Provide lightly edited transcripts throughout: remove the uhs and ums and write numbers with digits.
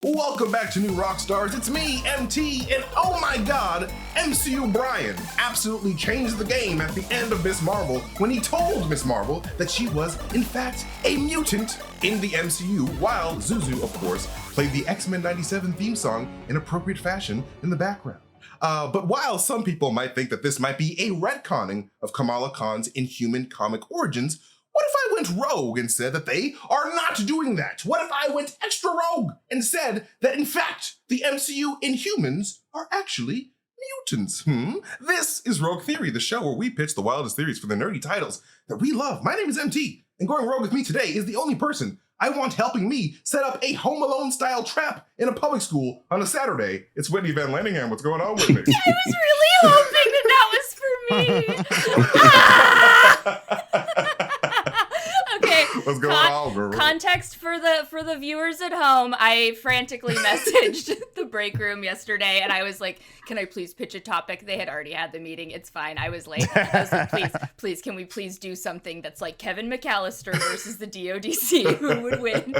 Welcome back to New Rockstars. It's me, MT, and oh my god, MCU Brian absolutely changed the game at the end of Miss Marvel when he told Miss Marvel that she was, in fact, a mutant in the MCU, while Zuzu, of course, played the X-Men 97 theme song in appropriate fashion in the background. But while some people might think that this might be a retconning of Kamala Khan's Inhuman comic origins, what if I went rogue and said that they are not doing that? What if I went extra rogue and said that, in fact, the MCU Inhumans are actually mutants? This is Rogue Theory, the show where we pitch the wildest theories for the nerdy titles that we love. My name is MT, and going rogue with me today is the only person I want helping me set up a Home Alone-style trap in a public school on a Saturday. It's Whitney Van Lanningham. What's going on with me? I was really hoping that was for me. Okay. What's going on, girl? Context for the viewers at home. I frantically messaged the break room yesterday, and I was like, "Can I please pitch a topic?" They had already had the meeting. It's fine. I was late. I was like, "Please, can we please do something that's like Kevin McAllister versus the DODC? Who would win?"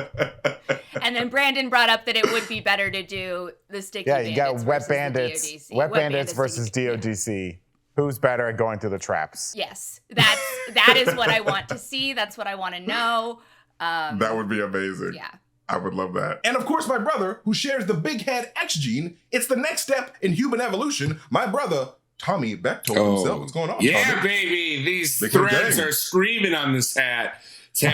And then Brandon brought up that it would be better to do the sticky bandits. Yeah, you got wet bandits. Wet bandits versus DODC. Who's better at going through the traps? Yes, that is what I want to see. That's what I want to know. That would be amazing. Yeah. I would love that. And of course, my brother, who shares the big head X gene. It's the next step in human evolution. My brother, Tommy Bechtold himself. What's going on, Yeah, Tommy? baby. These threads are screaming on this hat. It's an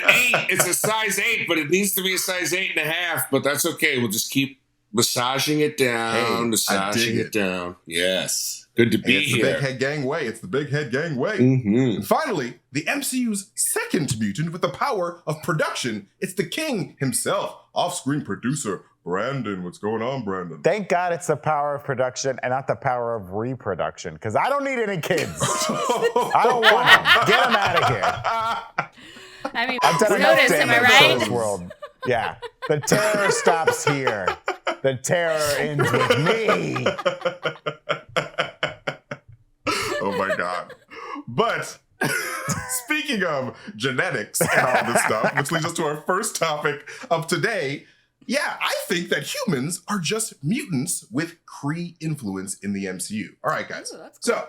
8. It's a size 8, but it needs to be a size 8.5. But that's okay. We'll just keep massaging it down, massaging it down. Yes. Good to be here. It's the Big Head Gang way. It's the Big Head Gang way. And finally, the MCU's second mutant with the power of production. It's the king himself, off-screen producer, Brandon. What's going on, Brandon? Thank God it's the power of production and not the power of reproduction, because I don't need any kids. I don't want them. Get them out of here. I mean, I've done enough notice, am I damage to right? this world. Yeah. The terror stops here. The terror ends with me. Oh my God. But speaking of genetics and all this stuff, which leads us to our first topic of today. Yeah, I think that humans are just mutants with Kree influence in the MCU. All right, guys. Ooh, that's So,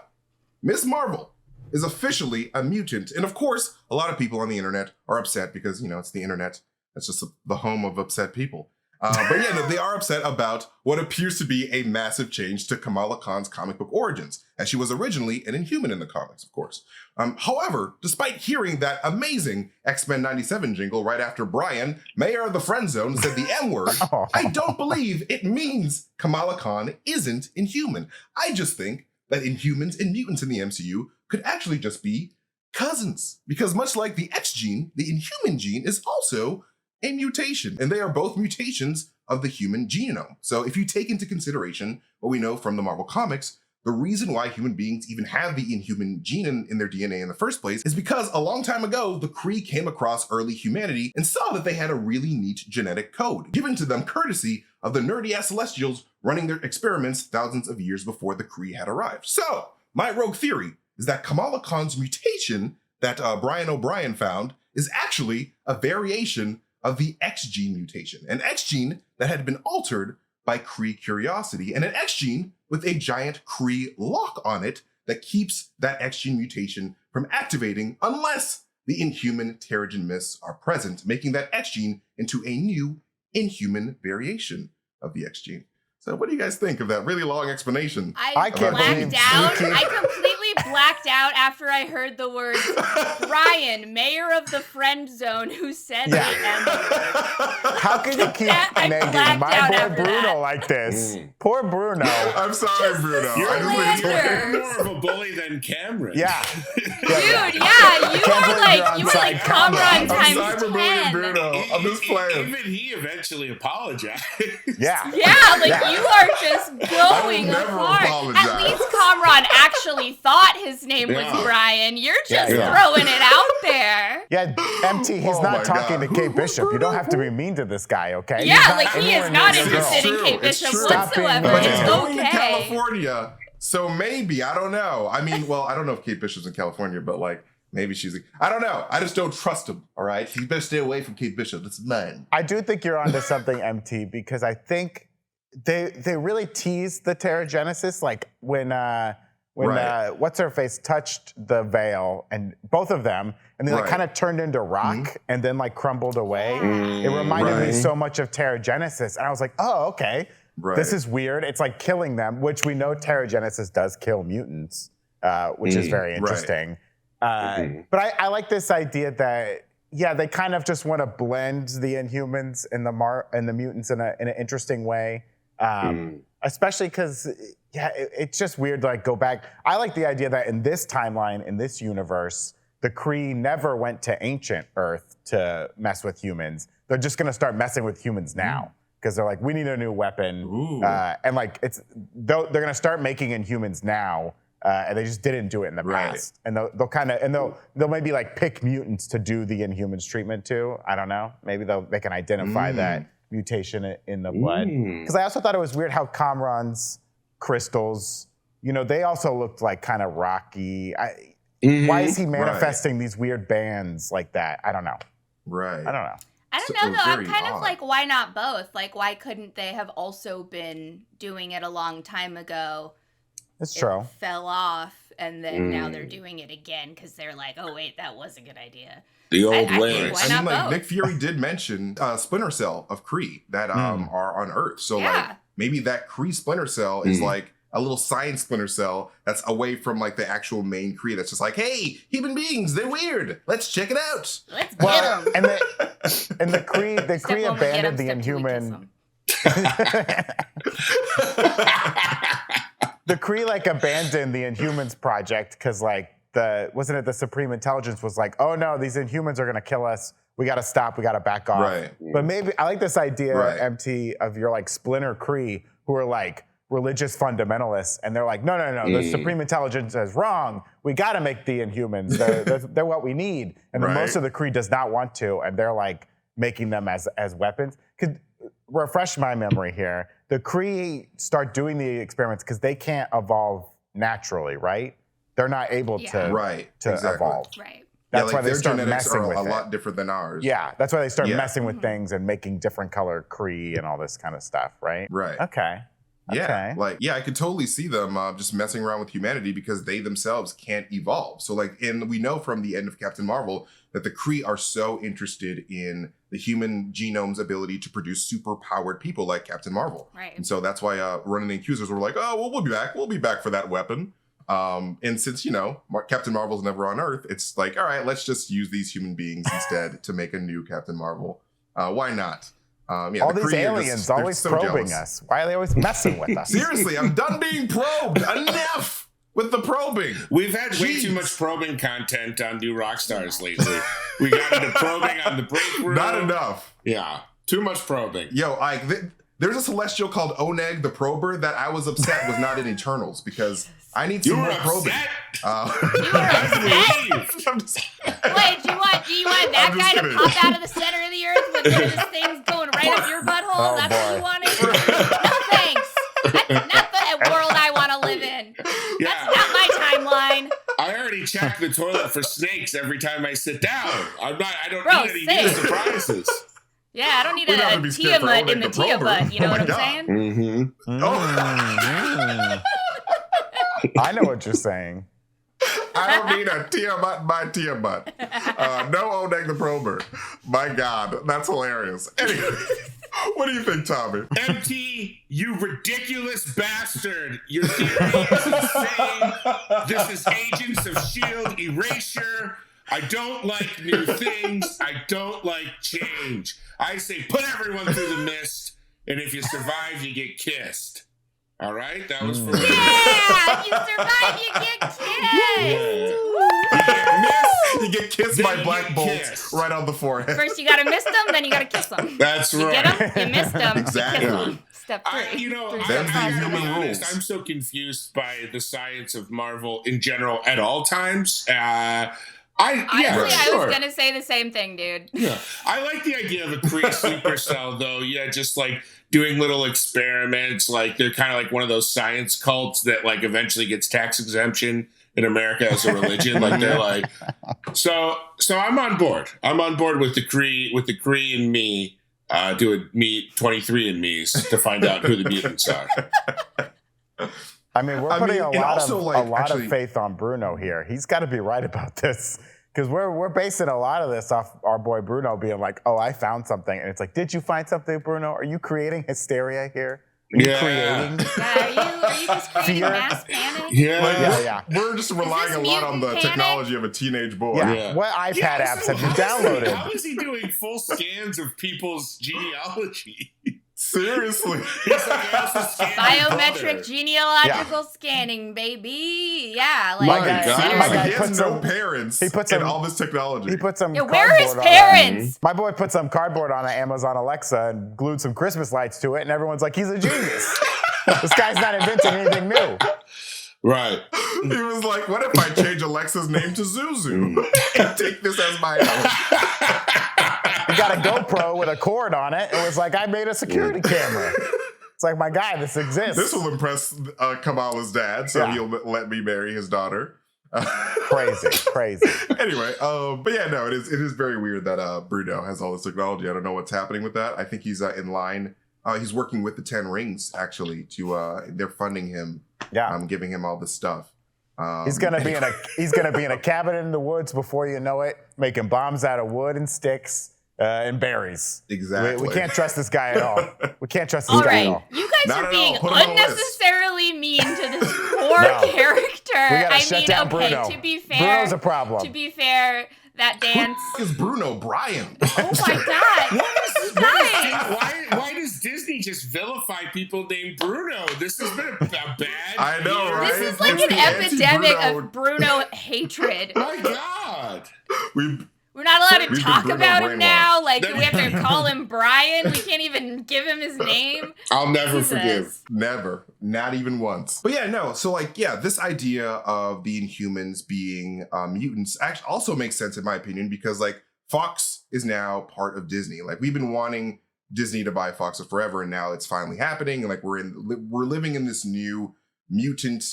Miss Marvel is officially a mutant. And of course, a lot of people on the internet are upset because, it's the internet. It's just the home of upset people. But yeah, no, they are upset about what appears to be a massive change to Kamala Khan's comic book origins, as she was originally an Inhuman in the comics, of course. However, despite hearing that amazing X-Men 97 jingle right after Brian, mayor of the friend zone, said the M-word, I don't believe it means Kamala Khan isn't Inhuman. I just think that Inhumans and mutants in the MCU could actually just be cousins. Because much like the X gene, the Inhuman gene is also a mutation, and they are both mutations of the human genome. So if you take into consideration what we know from the Marvel Comics, the reason why human beings even have the Inhuman gene in their DNA in the first place is because a long time ago, the Kree came across early humanity and saw that they had a really neat genetic code, given to them courtesy of the nerdy-ass Celestials running their experiments thousands of years before the Kree had arrived. So, my rogue theory is that Kamala Khan's mutation that Brian O'Brien found is actually a variation of the X gene mutation, an X gene that had been altered by Kree curiosity, and an X gene with a giant Kree lock on it that keeps that X gene mutation from activating unless the Inhuman Terrigen Mists are present, making that X gene into a new Inhuman variation of the X gene. So what do you guys think of that really long explanation? I blacked out. I completely blacked out after I heard the words Brian, mayor of the friend zone, who said the M-word. How can you keep nagging my boy Bruno like this? Poor Bruno. I'm sorry, Bruno. You're more of a bully than Cameron. Yeah. Dude, yeah, you were like Kamran times 10. Bruno. I'm just playing. Even he eventually apologized. Yeah. Yeah, like you are just going hard. At least Kamran actually thought his name was Brian. You're just throwing it out there. Yeah, MT, he's not talking to Kate Bishop. You don't have to be mean to this guy, okay? Yeah, like he is not interested in Kate Bishop whatsoever. It's okay. California, so maybe, I don't know. I mean, well, I don't know if Kate Bishop's in California, but like, Maybe she's I don't know. I just don't trust him, all right? You better stay away from Kate Bishop. That's mine. I do think you're onto something, MT, because I think they really teased the Terrigenesis, like when what's-her-face touched the veil, and both of them, and they like kind of turned into rock and then like crumbled away. It reminded me so much of Terrigenesis, and I was like, oh, okay. This is weird. It's like killing them, which we know Terrigenesis does kill mutants, which is very interesting. But I like this idea that, they kind of just want to blend the Inhumans and the mutants in an interesting way, especially because, it's just weird to like go back. I like the idea that in this timeline, in this universe, the Kree never went to ancient Earth to mess with humans. They're just going to start messing with humans now. Because they're like, we need a new weapon, and like they're gonna start making Inhumans now, and they just didn't do it in the past. And they'll maybe like pick mutants to do the Inhumans treatment too. I don't know. Maybe they can identify that mutation in the blood. Because I also thought it was weird how Kamran's crystals, they also looked like kind of rocky. Why is he manifesting these weird bands like that? I don't know. Right. I don't know. I don't know, though. I'm kind of like, why not both? Like, why couldn't they have also been doing it a long time ago? It's true. Fell off, and then now they're doing it again because they're like, oh, wait, that was a good idea. The old ways. Why not both? Nick Fury did mention Splinter Cell of Kree that are on Earth. So, like, maybe that Kree Splinter Cell is like a little science Splinter Cell that's away from like the actual main Kree. That's just like, hey, human beings, they're weird. Let's check it out. Let's get them. And the Kree abandoned the Inhuman. The Kree like abandoned the Inhumans project because like the Supreme Intelligence was like, oh no, these Inhumans are gonna kill us. We gotta stop. We gotta back off. Right. But maybe I like this idea, MT, of your like splinter Kree who are like religious fundamentalists, and they're like, no, the Supreme Intelligence is wrong. We got to make the Inhumans. They're what we need. And then most of the Kree does not want to, and they're like making them as weapons. Could refresh my memory here. The Kree start doing the experiments because they can't evolve naturally, right? They're not able to evolve. Right. That's why they their start genetics messing are with a it. lot different than ours. Yeah, that's why they start messing with things and making different color Kree and all this kind of stuff, right? Right. Okay. Yeah, I could totally see them just messing around with humanity because they themselves can't evolve. So and we know from the end of Captain Marvel that the Kree are so interested in the human genome's ability to produce super powered people like Captain Marvel. Right. And so that's why Ronan and Accusers were like, oh, well, we'll be back. We'll be back for that weapon. And since, Captain Marvel's never on Earth, it's like, all right, let's just use these human beings instead to make a new Captain Marvel. Why not? All these aliens always probing us. Why are they always messing with us? Seriously, I'm done being probed. Enough with the probing. We've had way too much probing content on New Rockstars lately. We got into probing on the break room. Not enough. Yeah, too much probing. Yo, there's a Celestial called Oneg the Prober that I was upset was not in Eternals because I need some more probing. You were upset? Wait, do you want that guy to pop out of the center of the earth with one of his things going right up your butthole? That's what you wanted? No thanks. That's not the world I want to live in. That's not my timeline. I already check the toilet for snakes every time I sit down. I don't need any new surprises. Yeah, I don't need a Tiamat in the Tiamat. You know what I'm saying? Mm-hmm. Oh. I know what you're saying. I don't need a Tiamat by Tiamat. No Oneg the Prober. My God, that's hilarious. Anyway, what do you think, Tommy? MT, you ridiculous bastard. Your theory is insane. This is Agents of S.H.I.E.L.D. erasure. I don't like new things. I don't like change. I say put everyone through the mist, and if you survive, you get kissed. All right? That was for me. Yeah! If you survive, you get kissed! You get missed. You get kissed by black bolts right on the forehead. First you gotta miss them, then you gotta kiss them. That's right. You get them, you missed them, Exactly. you kiss them. Step 3. Human rules. I'm so confused by the science of Marvel in general at all times. I was gonna say the same thing, dude. Yeah, I like the idea of a Kree supercell, though. Yeah, just like doing little experiments. Like they're kind of like one of those science cults that like eventually gets tax exemption in America as a religion. Like they're like, so I'm on board. I'm on board with the Kree and me doing 23andMe's to find out who the mutants are. I mean, we're putting a lot actually, of faith on Bruno here. He's got to be right about this. Because we're basing a lot of this off our boy Bruno being like, oh, I found something. And it's like, did you find something, Bruno? Are you creating hysteria here? Are you creating? Yeah, are you just creating mass panic? Yeah. We're just relying a lot on the technology of a teenage boy. Yeah. What iPad apps have you downloaded? How is he doing full scans of people's genealogy? Seriously. Biometric genealogical scanning, baby. Yeah, like My guy he has no parents. He puts in all this technology. He put some. Where are his parents? My boy put some cardboard on an Amazon Alexa and glued some Christmas lights to it, and everyone's like, he's a genius. This guy's not inventing anything new. Right. He was like, what if I change Alexa's name to Zuzu and take this as my own? He got a GoPro with a cord on it and was like, I made a security camera. It's like, my guy, this exists. This will impress Kamala's dad, so he'll let me marry his daughter. Crazy. Anyway, but yeah, no, it is very weird that Bruno has all this technology. I don't know what's happening with that. I think he's in line. He's working with the 10 Rings, actually, to they're funding him. Yeah, giving him all this stuff. He's gonna be in a cabin in the woods before you know it, making bombs out of wood and sticks and berries. Exactly. We can't trust this guy at all. We can't trust this guy at all. You guys are being unnecessarily mean to this poor character. I mean, Bruno. To be fair, Bruno's a problem. To be fair, that dance. Who is Bruno Bryan? Oh my God! Why does Disney just vilify people named Bruno? This has been a bad. I know, right? This is like an epidemic of Bruno hatred. My God. We're not allowed to talk about him now. Like, we have to call him Brian. We can't even give him his name. I'll never forgive. Never. Not even once. But yeah, no. So this idea of the Inhumans being mutants actually also makes sense in my opinion because Fox is now part of Disney. Like, we've been wanting Disney to buy Fox for forever, and now it's finally happening. And we're living in this new mutant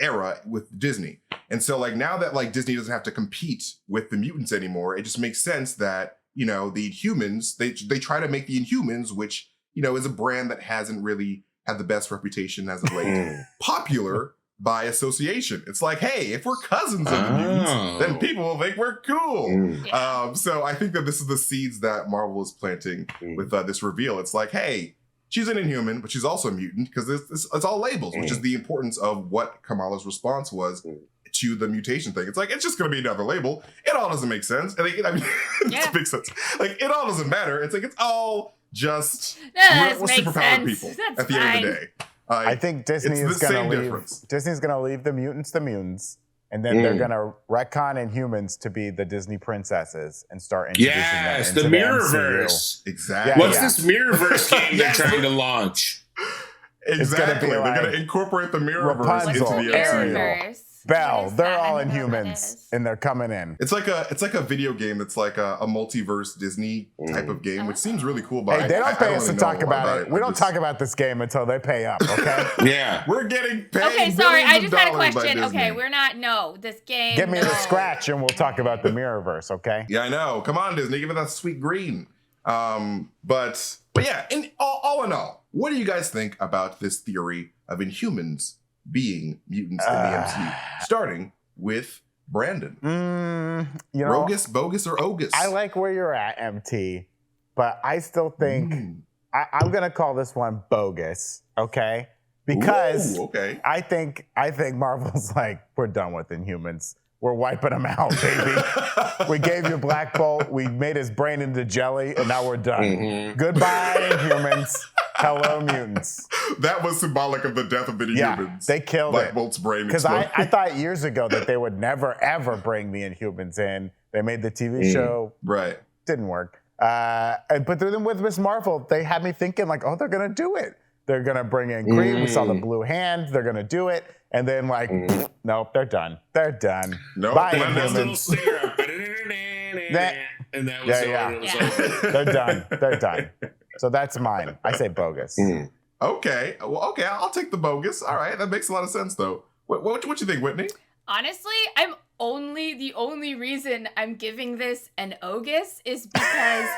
era with Disney. And so now that Disney doesn't have to compete with the mutants anymore, it just makes sense that, the Inhumans, they try to make the Inhumans, which, is a brand that hasn't really had the best reputation as of late, popular by association. It's like, hey, if we're cousins of the mutants, then people will think we're cool. So I think that this is the seeds that Marvel is planting with this reveal. It's like, hey, she's an Inhuman, but she's also a mutant because it's all labels, which is the importance of what Kamala's response was to the mutation thing. It's like, it's just going to be another label. It all doesn't make sense. And it makes sense. It all doesn't matter. It's it's all just we're superpowered people at the end of the day. I think Disney's going to leave the mutants, and then they're going to retcon Inhumans to be the Disney princesses and start introducing them into the Mirrorverse. Exactly. What's this Mirrorverse game they're trying to launch? Exactly. They're going to incorporate the Mirrorverse into the MCU. Belle, they're all Inhumans, and they're coming in. It's like a video game that's like a multiverse Disney type of game, which seems really cool. But hey, they don't pay us to talk about it. We don't talk about this game until they pay up. Okay? Yeah, we're getting paid. Okay, sorry, I just had a question. Okay, we're not. No, this game. Get me the scratch, and we'll talk about the Mirrorverse. Okay? Yeah, I know. Come on, Disney, give it that sweet green. But yeah, all in all, what do you guys think about this theory of Inhumans being mutants in the MCU, starting with Brandon? Rogus, bogus, or ogus? I like where you're at, MT, but I still think I'm gonna call this one bogus. Okay, because I think Marvel's like, we're done with Inhumans. We're wiping them out, baby. We gave you Black Bolt. We made his brain into jelly, and now we're done. Goodbye, Inhumans. Hello, mutants. That was symbolic of the death of the Inhumans. Yeah, they killed Black Bolt's brain. Because I thought years ago that they would never, ever bring the Inhumans in. They made the TV show. Right. Didn't work. But then with Ms. Marvel, they had me thinking they're going to do it. They're going to bring in Creed. We saw the blue hand. They're going to do it. And then nope, they're done. They're done. Nope. Bye, Inhumans. And that was They're done. They're done. So that's mine. I say bogus. Okay. Well, okay. I'll take the bogus. All right. That makes a lot of sense, though. What you think, Whitney? Honestly, the only reason I'm giving this an Ogus is because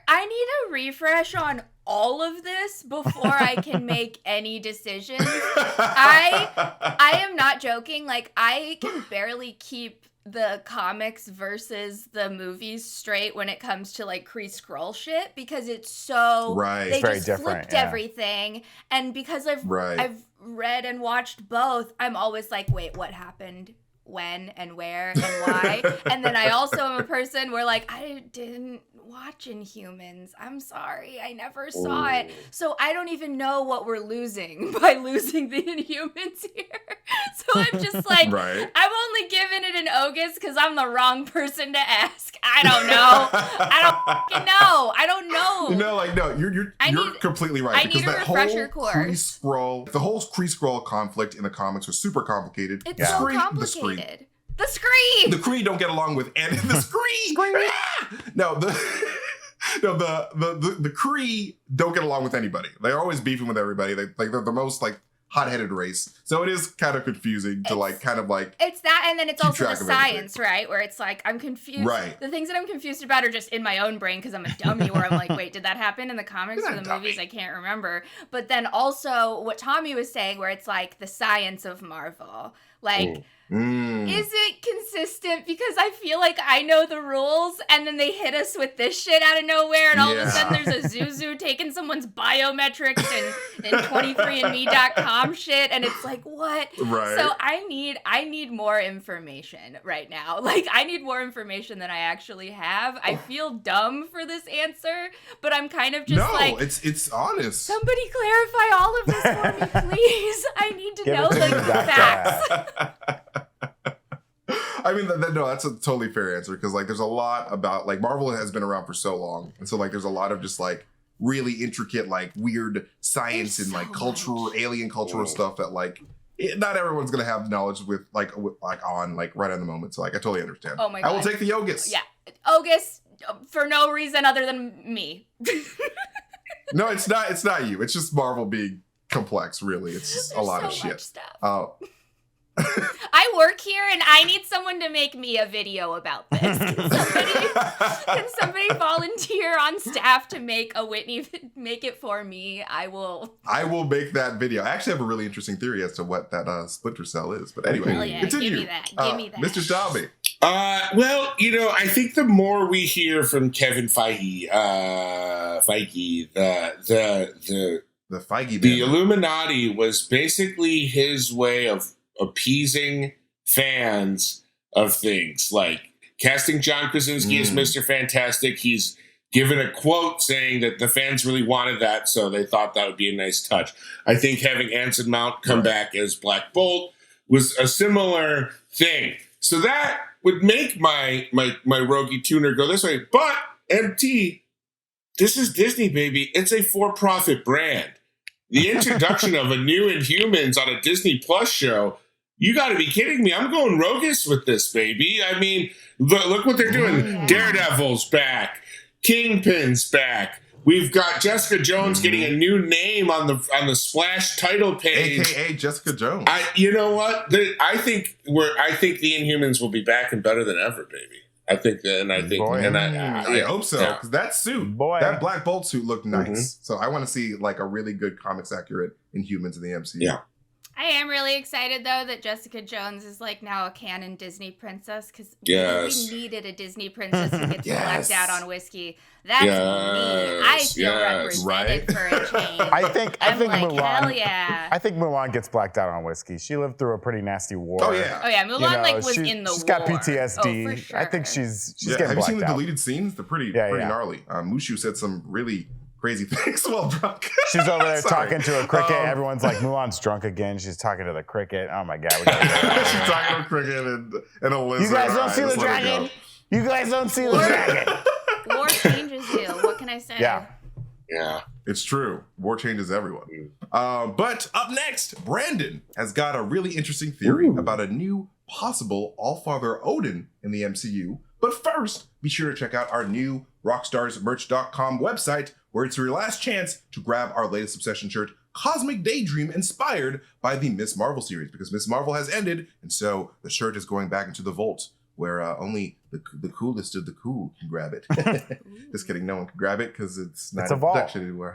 I need a refresh on all of this before I can make any decisions. I am not joking. Like, I can barely keep the comics versus the movies straight when it comes to like Kree-Skrull shit, because it's so they very just different, flipped yeah. everything, and because I've read and watched both, I'm always like, wait, what happened? When and where and why? And then I also am a person where like I didn't watch Inhumans. I'm sorry, I never saw it, so I don't even know what we're losing by losing the Inhumans here. So I'm just like, I'm only giving it an Ogus because I'm the wrong person to ask. I don't know. I don't fucking know. I don't know. You know, like, no, you're completely right. I need a refresher course. The whole Kree-Skrull conflict in the comics was super complicated. It's so complicated. The Scree! The Kree don't get along with any the Scree! No, the Kree don't get along with anybody. They're always beefing with everybody. They're the most like hot-headed race. So it is kind of confusing to like kind of like it's that, and then it's also the science, right? Where it's like I'm confused. Right. The things that I'm confused about are just in my own brain because I'm a dummy. Where I'm like, wait, did that happen in the comics or the movies? I can't remember. But then also what Tommy was saying, where it's like the science of Marvel, like. Is it consistent? Because I feel like I know the rules, and then they hit us with this shit out of nowhere, and all of a sudden there's a Zuzu taking someone's biometrics and 23andme.com shit, and it's like, what? Right. So I need more information right now. Like, I need more information than I actually have. I feel dumb for this answer, but I'm kind of just it's honest. Somebody clarify all of this for me, please. I need to know like the facts. I mean, that's a totally fair answer, because like there's a lot about like Marvel has been around for so long, and so like there's a lot of just like really intricate like weird science and like cultural alien cultural stuff that like not everyone's gonna have knowledge with on like right on the moment. So like I totally understand. Oh my God. I will take the Ogus. Yeah, Ogus for no reason other than me. No, it's not you. It's just Marvel being complex. Really, it's just a lot of shit. Stuff. I work here and I need someone to make me a video about this. Can somebody volunteer on staff to make it for me? I will make that video. I actually have a really interesting theory as to what that splinter cell is. But anyway, continue. Give me that. Mr. Dobby. Well, I think the more we hear from Kevin Feige, the Feige man. The Illuminati was basically his way of appeasing fans of things, like casting John Krasinski as Mr. Fantastic. He's given a quote saying that the fans really wanted that, so they thought that would be a nice touch. I think having Anson Mount come back as Black Bolt was a similar thing. So that would make my Rogie tuner go this way. But MT, this is Disney, baby. It's a for-profit brand. The introduction of a new Inhumans on a Disney Plus show, you got to be kidding me. I'm going Rogus with this, baby. I mean, look what they're doing. Daredevil's back. Kingpin's back. We've got Jessica Jones getting a new name on the splash title page. AKA Jessica Jones. You know what? I think the Inhumans will be back and better than ever, baby. I hope so. Because that suit, that Black Bolt suit looked nice. So I want to see like a really good comics accurate Inhumans in the MCU. Yeah. I am really excited though that Jessica Jones is like now a canon Disney princess, because we needed a Disney princess who gets blacked out on whiskey. That's me. I feel represented for a change. I think Mulan. Hell yeah. I think Mulan gets blacked out on whiskey. She lived through a pretty nasty war. Oh yeah. Mulan was in the war. She's got PTSD. Oh, for sure. I think she's getting Have you blacked seen the out. deleted scenes? They're pretty gnarly. Mushu said some really crazy things while drunk. She's over there talking to a cricket. Everyone's like, Mulan's drunk again. She's talking to the cricket. Oh my God. She's talking to a cricket and a lizard. You guys don't see the dragon? You guys don't see the dragon? War changes you. What can I say? Yeah. It's true. War changes everyone. But up next, Brandon has got a really interesting theory about a new possible Allfather Odin in the MCU. But first, be sure to check out our new RockstarsMerch.com website, where it's your last chance to grab our latest Obsession shirt cosmic daydream inspired by the Miss Marvel series, because Miss Marvel has ended, and so the shirt is going back into the vault, where only the coolest of the cool can grab it. Just kidding, no one can grab it because it's not in production anymore.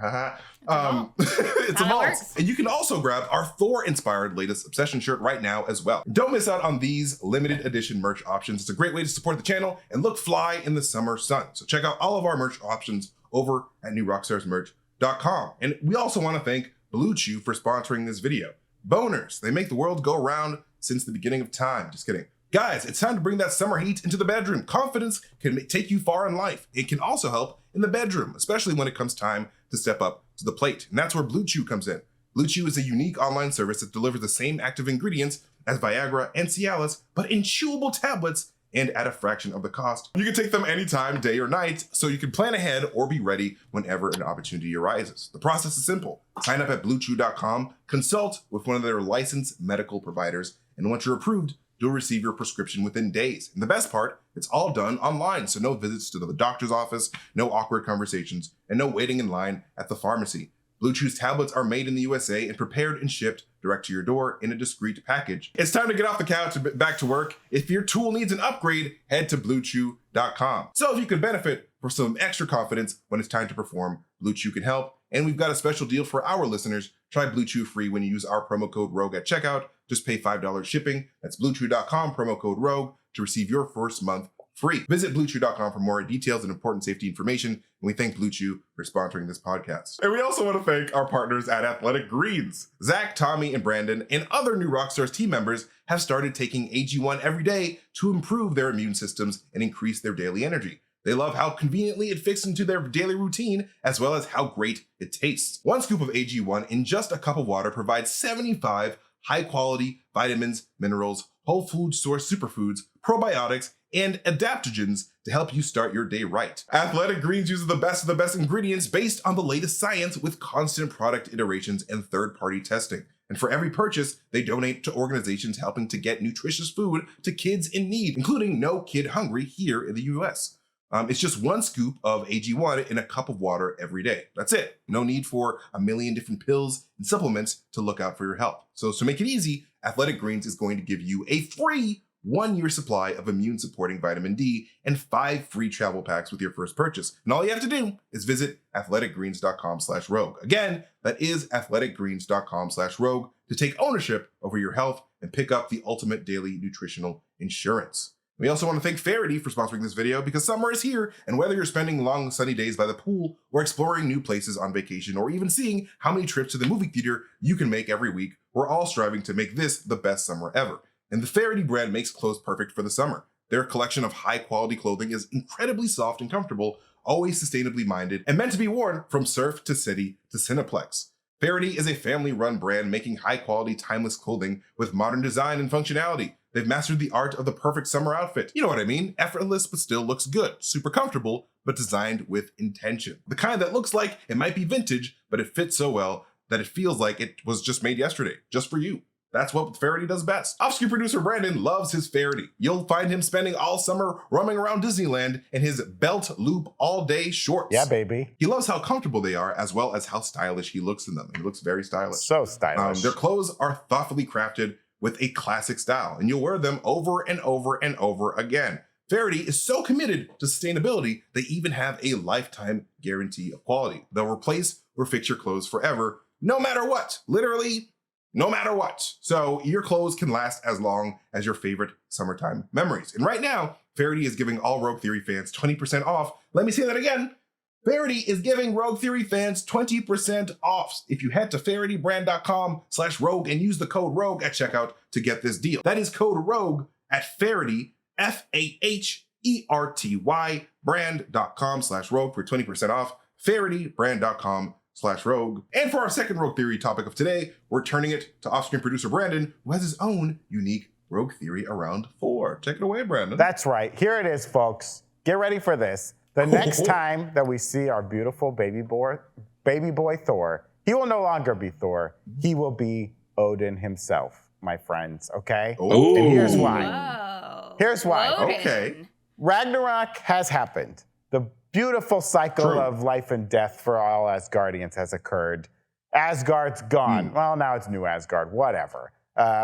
It's a vault. And you can also grab our Thor-inspired latest Obsession shirt right now as well. Don't miss out on these limited edition merch options. It's a great way to support the channel and look fly in the summer sun. So check out all of our merch options over at newrockstarsmerch.com. And we also want to thank Blue Chew for sponsoring this video. Boners, they make the world go round since the beginning of time. Just kidding. Guys, it's time to bring that summer heat into the bedroom. Confidence can take you far in life. It can also help in the bedroom, especially when it comes time to step up to the plate. And that's where Blue Chew comes in. Blue Chew is a unique online service that delivers the same active ingredients as Viagra and Cialis, but in chewable tablets and at a fraction of the cost. You can take them anytime, day or night, so you can plan ahead or be ready whenever an opportunity arises. The process is simple. Sign up at bluechew.com, consult with one of their licensed medical providers, and once you're approved, you'll receive your prescription within days. And the best part, it's all done online, so no visits to the doctor's office, no awkward conversations, and no waiting in line at the pharmacy. Blue Chew's tablets are made in the USA and prepared and shipped direct to your door in a discreet package. It's time to get off the couch and back to work. If your tool needs an upgrade, head to bluechew.com. So if you could benefit from some extra confidence when it's time to perform, Blue Chew can help. And we've got a special deal for our listeners. Try Blue Chew free when you use our promo code ROGUE at checkout. Just pay $5 shipping. That's bluechew.com, promo code ROGUE, to receive your first month free. Visit bluechew.com for more details and important safety information. And we thank Blue Chew for sponsoring this podcast. And we also want to thank our partners at Athletic Greens. Zach, Tommy, and Brandon, and other new Rockstars team members have started taking AG1 every day to improve their immune systems and increase their daily energy. They love how conveniently it fits into their daily routine, as well as how great it tastes. One scoop of AG1 in just a cup of water provides 75 high-quality vitamins, minerals, whole food source superfoods, probiotics, and adaptogens to help you start your day right. Athletic Greens uses the best of the best ingredients based on the latest science with constant product iterations and third-party testing. And for every purchase, they donate to organizations helping to get nutritious food to kids in need, including No Kid Hungry here in the US. It's just one scoop of AG1 in a cup of water every day. That's it. No need for a million different pills and supplements to look out for your health. So to make it easy, Athletic Greens is going to give you a free 1-year supply of immune-supporting vitamin D and 5 free travel packs with your first purchase. And all you have to do is visit athleticgreens.com/rogue. Again, that is athleticgreens.com/rogue to take ownership over your health and pick up the ultimate daily nutritional insurance. We also want to thank Faraday for sponsoring this video, because summer is here, and whether you're spending long sunny days by the pool or exploring new places on vacation or even seeing how many trips to the movie theater you can make every week, we're all striving to make this the best summer ever. And the Faraday brand makes clothes perfect for the summer. Their collection of high-quality clothing is incredibly soft and comfortable, always sustainably minded, and meant to be worn from surf to city to Cineplex. Faraday is a family-run brand making high-quality, timeless clothing with modern design and functionality. They've mastered the art of the perfect summer outfit. You know what I mean? Effortless, but still looks good. Super comfortable, but designed with intention. The kind that looks like it might be vintage, but it fits so well that it feels like it was just made yesterday, just for you. That's what Faraday does best. Off-screen producer Brandon loves his Faraday. You'll find him spending all summer roaming around Disneyland in his belt loop all-day shorts. Yeah, baby. He loves how comfortable they are, as well as how stylish he looks in them. He looks very stylish. So stylish. Their clothes are thoughtfully crafted with a classic style, and you'll wear them over and over and over again. Faraday is so committed to sustainability, they even have a lifetime guarantee of quality. They'll replace or fix your clothes forever, no matter what. Literally, no matter what. So your clothes can last as long as your favorite summertime memories. And right now, Faraday is giving all Rogue Theory fans 20% off. Let me say that again. Faraday is giving Rogue Theory fans 20% off if you head to FaradayBrand.com/rogue and use the code ROGUE at checkout to get this deal. That is code ROGUE at Faraday, FAHERTY, brand.com/rogue for 20% off. FaradayBrand.com/rogue. And for our second Rogue Theory topic of today, we're turning it to off-screen producer Brandon, who has his own unique Rogue Theory around Thor. Take it away, Brandon. That's right. Here it is, folks. Get ready for this. The next time that we see our beautiful baby boy Thor, he will no longer be Thor. He will be Odin himself, my friends, okay? Ooh. And here's why. Whoa. Here's why. Odin. Okay. Ragnarok has happened. The beautiful cycle True. of life and death for all Asgardians has occurred. Asgard's gone. Well, now it's New Asgard. Whatever.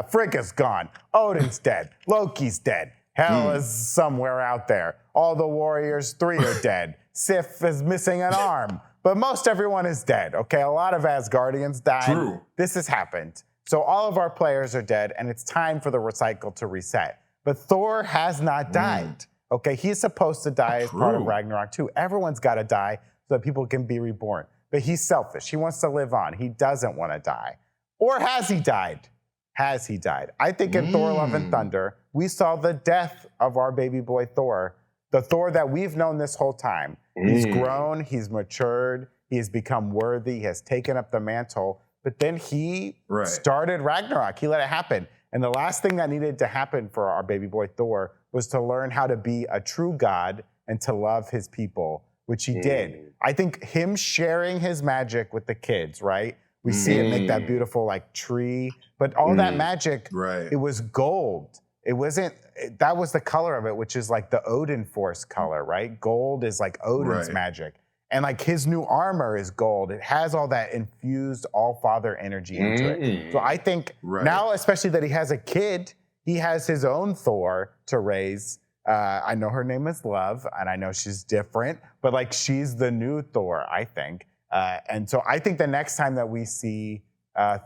Frigga's gone. Odin's dead. Loki's dead. Hel is somewhere out there. All the Warriors 3 are dead. Sif is missing an arm. But most everyone is dead, okay? A lot of Asgardians died. True. This has happened. So all of our players are dead, and it's time for the recycle to reset. But Thor has not died, okay? He's supposed to die as part of Ragnarok too. Everyone's got to die so that people can be reborn. But he's selfish. He wants to live on. He doesn't want to die. Or has he died? Has he died? I think in Thor Love and Thunder, we saw the death of our baby boy Thor, the Thor that we've known this whole time. He's grown, he's matured, he has become worthy, he has taken up the mantle, but then he started Ragnarok. He let it happen. And the last thing that needed to happen for our baby boy Thor was to learn how to be a true God and to love his people, which he did. I think him sharing his magic with the kids, right? We see it make that beautiful like tree, but all that magic, it was gold. It wasn't, that was the color of it, which is like the Odin Force color, right? Gold is like Odin's magic. And like his new armor is gold. It has all that infused All-Father energy into it. So I think now, especially that he has a kid, he has his own Thor to raise. I know her name is Love, and I know she's different, but like she's the new Thor, I think. And so I think the next time that we see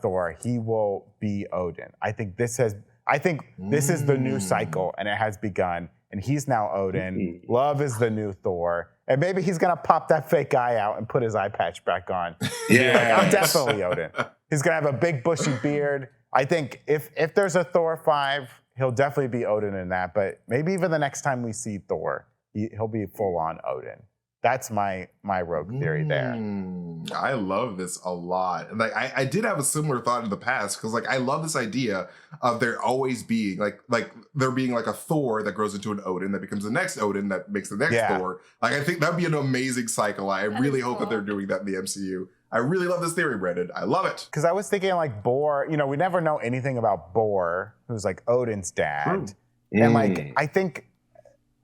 Thor, he will be Odin. I think this is the new cycle, and it has begun. And he's now Odin. Love is the new Thor. And maybe he's going to pop that fake eye out and put his eye patch back on. Yeah. I'm definitely Odin. He's going to have a big bushy beard. I think if there's a Thor 5, he'll definitely be Odin in that. But maybe even the next time we see Thor, he'll be full-on Odin. That's my rogue theory there. I love this a lot. And like I did have a similar thought in the past, because like I love this idea of there always being like there being like a Thor that grows into an Odin that becomes the next Odin that makes the next Thor. Like I think that'd be an amazing cycle. I really hope that they're doing that in the MCU. I really love this theory, Brendan. I love it. Because I was thinking like Bor, we never know anything about Bor, who's like Odin's dad. And like I think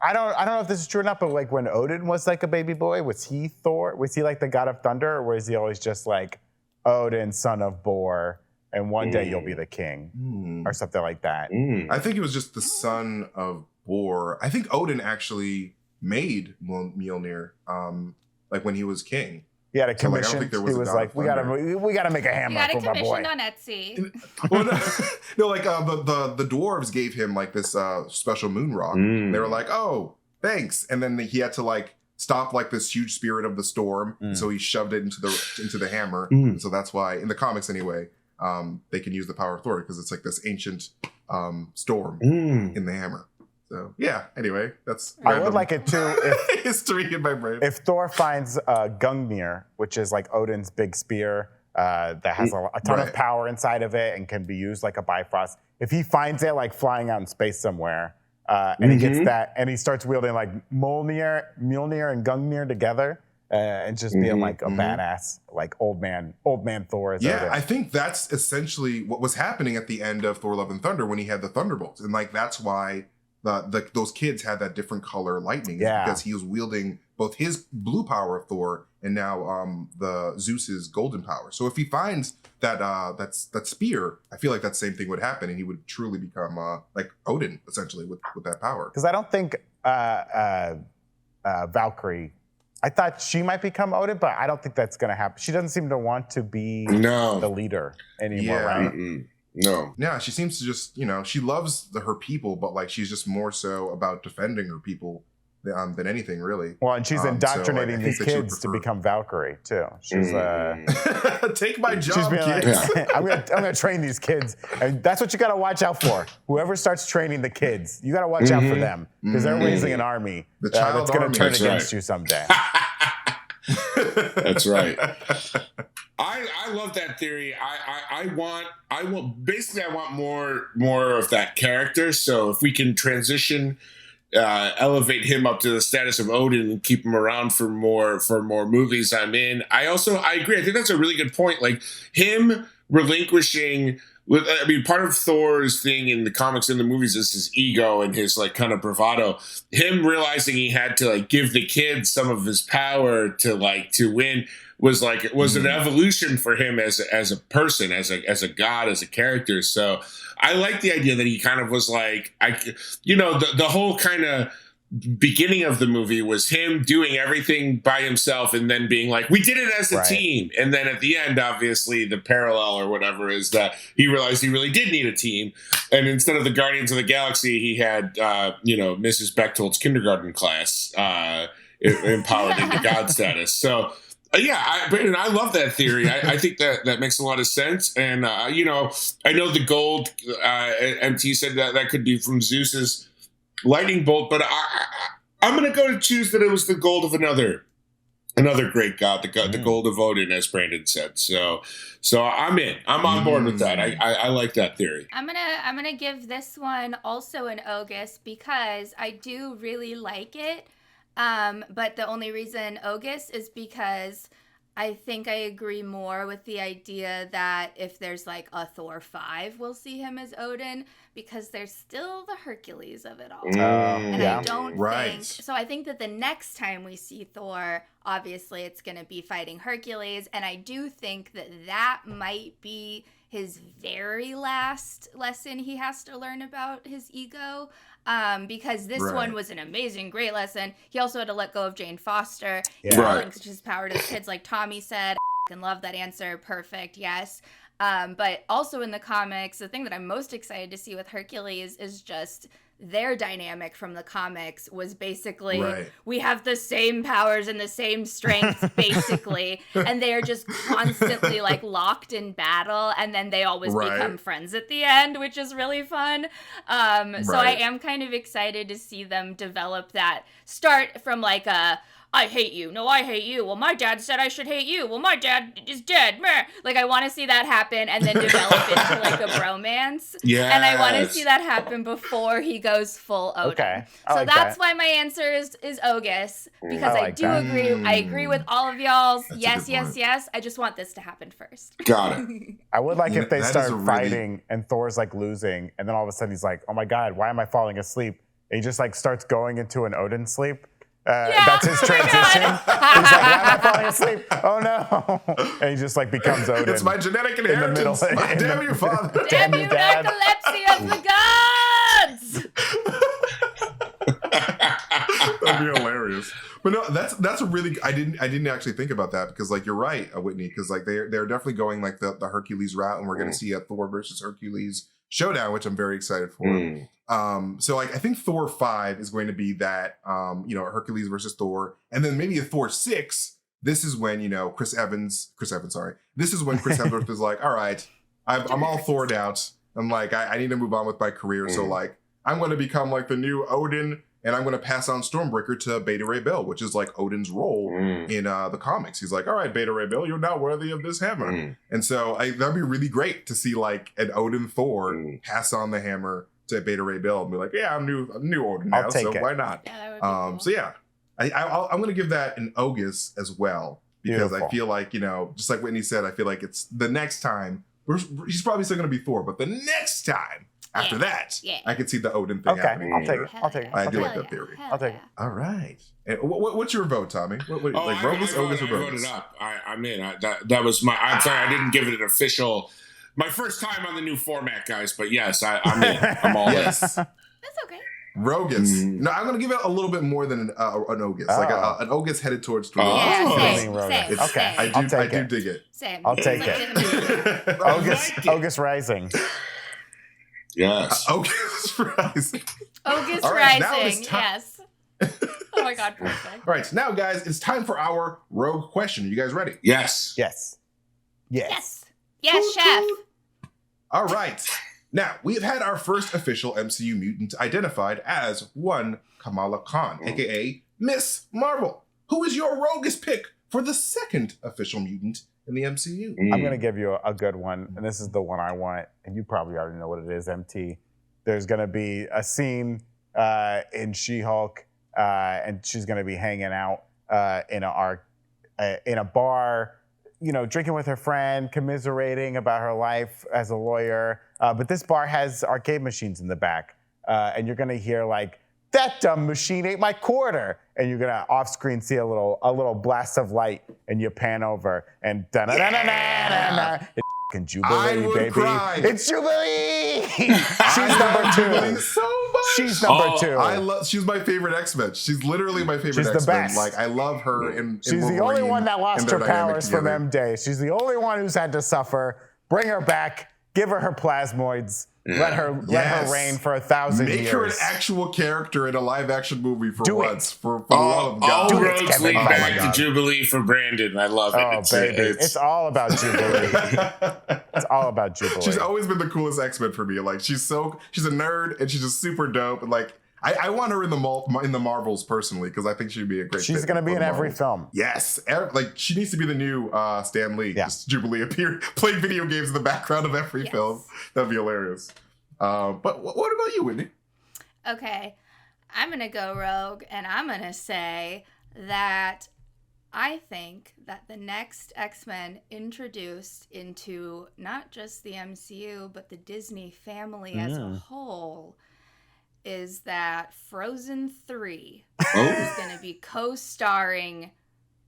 I don't know if this is true or not, but like when Odin was like a baby boy, was he Thor? Was he like the god of thunder, or was he always just like Odin, son of Bor, and one day you'll be the king, or something like that? I think it was just the son of Bor. I think Odin actually made Mjolnir, like when he was king. He had a commission. He was like, we gotta make a hammer for my boy. You got a commission on Etsy. Well, no, like the dwarves gave him like this special moon rock. They were like, oh, thanks. And then he had to like stop like this huge spirit of the storm. So he shoved it into the hammer. And so that's why in the comics anyway, they can use the power of Thor, because it's like this ancient storm in the hammer. So yeah, anyway, that's I would like it too if history in my brain. If Thor finds Gungnir, which is like Odin's big spear that has a ton of power inside of it and can be used like a Bifrost. If he finds it like flying out in space somewhere, and he gets that, and he starts wielding like Mjolnir and Gungnir together, and just being like a badass, like old man Thor. Yeah, I think that's essentially what was happening at the end of Thor: Love and Thunder when he had the Thunderbolts, and like that's why those kids had that different color lightning, because he was wielding both his blue power of Thor and now the Zeus's golden power. So if he finds that spear, I feel like that same thing would happen, and he would truly become like Odin essentially with that power. Because I don't think Valkyrie, I thought she might become Odin, but I don't think that's going to happen. She doesn't seem to want to be the leader anymore, right? No. Yeah, she seems to just, she loves her people, but like she's just more so about defending her people than anything, really. Well, and she's indoctrinating these kids to become Valkyrie too. She's take my job, kids. Like, I'm gonna train these kids, and that's what you gotta watch out for. Whoever starts training the kids, you gotta watch out for them, because they're raising an army that's gonna turn against you someday. That's right. I love that theory. I want more of that character. So if we can transition, elevate him up to the status of Odin and keep him around for more movies, I'm in. I agree. I think that's a really good point. Like him relinquishing part of Thor's thing in the comics and the movies is his ego and his like kind of bravado. Him realizing he had to like give the kid some of his power to win was an evolution for him as a person, as a god, as a character. So I like the idea that he kind of was like, the whole kind of beginning of the movie was him doing everything by himself and then being like, we did it as a team. And then at the end, obviously the parallel or whatever is that he realized he really did need a team. And instead of the Guardians of the Galaxy, he had, Mrs. Bechtold's kindergarten class empowered into God status. So Brandon, I love that theory. I think that makes a lot of sense. And, I know the gold, MT said that could be from Zeus's lightning bolt, but I'm going to go to choose that it was the gold of another great god, the gold of Odin, as Brandon said. So I'm in. I'm on board with that. I like that theory. I'm gonna give this one also an Ogus because I do really like it. But the only reason Ogus is because I think I agree more with the idea that if there's like a Thor 5, we'll see him as Odin because there's still the Hercules of it all. And I don't think, so I think that the next time we see Thor, obviously it's going to be fighting Hercules. And I do think that might be his very last lesson he has to learn about his ego. Because this one was an amazing, great lesson. He also had to let go of Jane Foster. He relinquished his power to his kids, like Tommy said. I love that answer. Perfect. Yes. But also in the comics, the thing that I'm most excited to see with Hercules is just their dynamic from the comics was basically we have the same powers and the same strength basically, and they are just constantly like locked in battle, and then they always become friends at the end, which is really fun. So I am kind of excited to see them develop that, start from like a I hate you. No, I hate you. Well, my dad said I should hate you. Well, my dad is dead. Meh. Like, I want to see that happen and then develop into, like, a bromance. Yeah. And I want to see that happen before he goes full Odin. Okay. So that's why my answer is Ogus, because I do agree. I agree with all of y'all's. Yes. I just want this to happen first. Got it. I would like if they start fighting and Thor's, like, losing, and then all of a sudden he's like, oh, my God, why am I falling asleep? And he just, like, starts going into an Odin sleep. That's his transition. He's like, why am I falling asleep? Oh no! And he just like becomes Odin. It's my genetic inheritance. Damn you, father. Damn you, narcolepsy of the gods. That'd be hilarious. But no, that's a really. I didn't actually think about that because like you're right, Whitney, because like they're definitely going like the Hercules route, and we're going to see a Thor versus Hercules showdown, which I'm very excited for. So like I think Thor 5 is going to be that Hercules versus Thor, and then maybe a Thor 6. This is when Chris Evans, sorry. This is when Chris Hemsworth is like, all right, I'm all Thored out. I'm like, I need to move on with my career. So like I'm going to become like the new Odin, and I'm going to pass on Stormbreaker to Beta Ray Bill, which is like Odin's role in the comics. He's like, all right, Beta Ray Bill, you're not worthy of this hammer. And so that'd be really great to see like an Odin Thor pass on the hammer to Beta Ray Bill and be like, yeah, I'm new Odin now, so why not? Yeah, that would be cool. So yeah, I'm going to give that an Ogus as well, because I feel like, just like Whitney said, I feel like it's the next time, he's probably still going to be Thor, but the next time after that, I can see the Odin thing happening. I'll take it. I do like that theory. I'll take it. All right. And what's your vote, Tommy? Like Rogus, Ogus, or Rogus? I voted up. I'm in. That was my. I'm sorry, I didn't give it an official. My first time on the new format, guys. But yes, I'm in. I'm all in. That's okay. Rogus. No, I'm going to give it a little bit more than an Ogus. Like an Ogus headed towards Thor. Same. Okay. I do dig it. Same. I'll take it. Ogus Rising. Yes. Ogus Rising. Ogus Rising. Yes. Oh my God, perfect. All right, now guys, it's time for our rogue question. You guys ready? Yes. Yes, chef. All right. Now, we have had our first official MCU mutant identified as one Kamala Khan, aka Miss Marvel. Who is your roguest pick for the second official mutant in the MCU? I'm going to give you a good one, and this is the one I want, and you probably already know what it is, MT. There's going to be a scene in She-Hulk, and she's going to be hanging out in a bar, drinking with her friend, commiserating about her life as a lawyer. But this bar has arcade machines in the back. And you're going to hear like, that dumb machine ate my quarter. And you're going to off screen see a little blast of light and you pan over and da-na-na-na-na-na. It's fucking Jubilee, baby. Cry. It's Jubilee. She's number 2. So much. She's number 2. She's my favorite X-Men. She's literally my favorite She's X-Men. the best. Like, I love her in She's the only one that lost her powers from MJ. She's the only one who's had to suffer. Bring her back. Give her plasmoids. Let her reign for 1,000 years. Make her an actual character in a live-action movie for once. For the all love of God. all roads lead back to Jubilee for Brandon. I love it. Oh, baby. It's all about Jubilee. It's all about Jubilee. She's always been the coolest X-Men for me. Like, she's a nerd, and she's just super dope. And, like, I want her in the Marvels personally, because I think she'd be a great She's going to be in every film. Yes. Like, she needs to be the new Stan Lee. Yeah. Just Jubilee playing video games in the background of every film. That'd be hilarious. But what about you, Whitney? Okay. I'm going to go rogue, and I'm going to say that I think that the next X-Men introduced into not just the MCU, but the Disney family as a whole is that Frozen 3 is going to be co-starring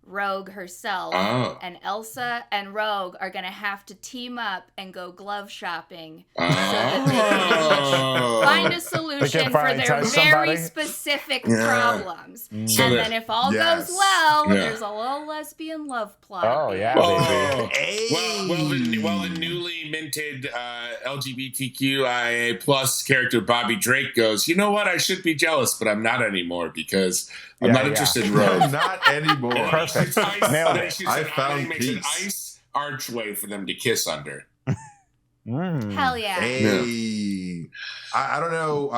Rogue herself, and Elsa and Rogue are going to have to team up and go glove shopping so that they can find a solution for their very specific problems. And then if all goes well, there's a little lesbian love plot. Oh, yeah, baby. Hey. Well, the newly minted LGBTQIA plus character Bobby Drake goes, you know what? I should be jealous, but I'm not anymore because I'm not interested in Rogue. Not anymore. Perfect. Nailed it. I found makes an peace. ice archway for them to kiss under. Hell yeah. Hey. I don't know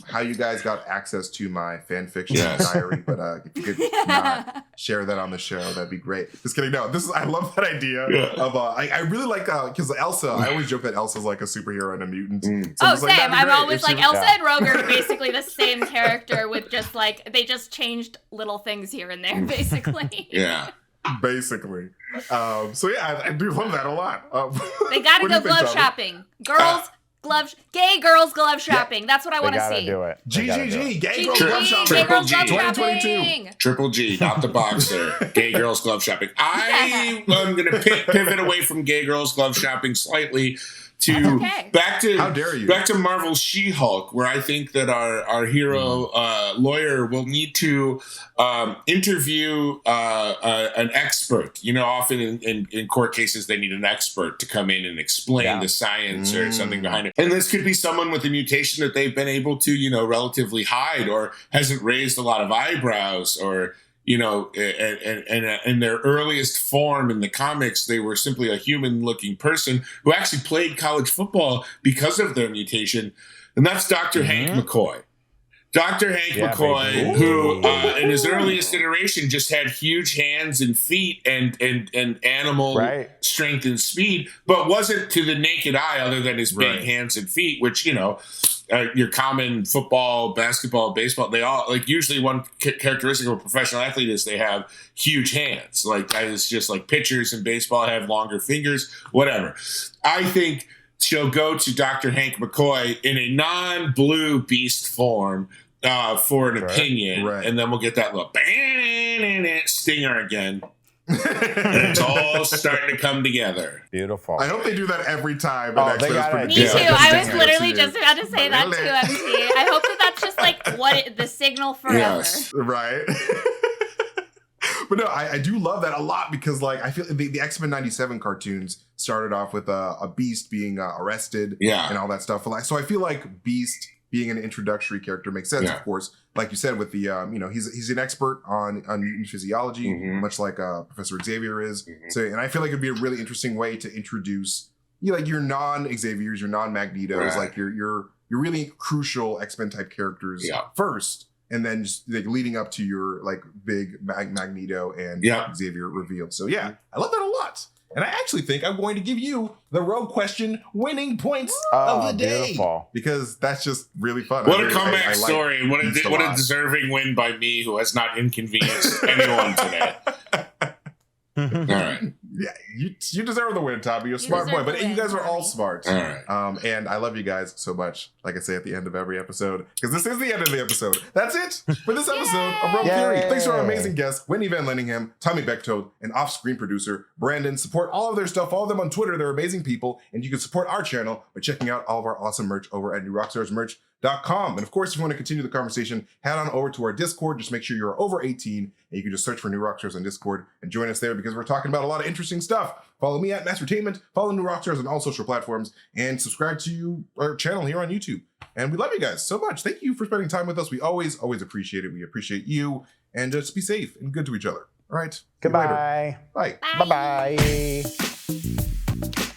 how you guys got access to my fan fiction diary, but if you could not share that on the show, that'd be great. Just kidding. No, I love that idea of I really like because Elsa. I always joke that Elsa's like a superhero and a mutant. So same. I'm always like Elsa and Rogue are basically the same character with just like they just changed little things here and there, basically. Basically. So yeah, I do love that a lot. They gotta go glove shopping. Gay girls glove shopping. That's what I want to see. Do it. GGG, gay girls glove shopping. Triple G. 2022. Triple G, not the boxer. Gay girls glove shopping. I'm going to pivot away from gay girls glove shopping slightly to back to how dare you? Back to Marvel's She-Hulk, where I think that our hero lawyer will need to interview an expert. You know, often in court cases they need an expert to come in and explain the science or something behind it. And this could be someone with a mutation that they've been able to, relatively hide or hasn't raised a lot of eyebrows or. And in their earliest form in the comics, they were simply a human-looking person who actually played college football because of their mutation, and that's Dr. Hank McCoy. Dr. Hank McCoy, who in his earliest iteration just had huge hands and feet and animal strength and speed, but wasn't to the naked eye other than his big hands and feet, which, your common football, basketball, baseball, they all like usually one characteristic of a professional athlete is they have huge hands. Like it's just like pitchers in baseball have longer fingers, whatever. I think she'll go to Dr. Hank McCoy in a non-blue beast form for an opinion, and then we'll get that little stinger again. And it's all starting to come together. Beautiful. I hope they do that every time. Oh, they got it. Me too. I was literally just about to say that too, MT. I hope that's just like the signal forever. Yes. Right. But no, I do love that a lot because like I feel the X-Men 97 cartoons started off with a Beast being arrested and all that stuff. So I feel like Beast being an introductory character makes sense, of course. Like you said, with the he's an expert on mutant physiology, much like Professor Xavier is. So, and I feel like it'd be a really interesting way to introduce your non-Xaviers, your non-Magnetos, like your really crucial X-Men type characters first, and then just like leading up to your like big Magneto and Xavier reveal. So yeah, I love that a lot. And I actually think I'm going to give you the Rogue question winning points of the day. Beautiful. Because that's just really fun. What a comeback story. And what a deserving win by me who has not inconvenienced anyone today. All right. You deserve the win, Tommy. You're a smart boy. deserve the But you win, guys are all Tommy. smart. All right. And I love you guys so much. Like I say at the end of every episode, because this is the end of the episode. That's it for this episode of Rogue Theory. Yay. Thanks to our amazing guests, Whitney Van Lanningham, Tommy Bechtold, and off-screen producer Brandon. Support all of their stuff. Follow them on Twitter. They're amazing people. And you can support our channel by checking out all of our awesome merch over at newrockstarsmerch.com. And of course, if you want to continue the conversation, head on over to our Discord. Just make sure you're over 18, and you can just search for New Rockstars on Discord and join us there because we're talking about a lot of interesting stuff. Follow me at MasterTainment, follow New Rockstars on all social platforms, and subscribe to our channel here on YouTube. And we love you guys so much. Thank you for spending time with us. We always appreciate it. We appreciate you. And just be safe and good to each other. All right. See you later. Goodbye. Bye. Bye-bye.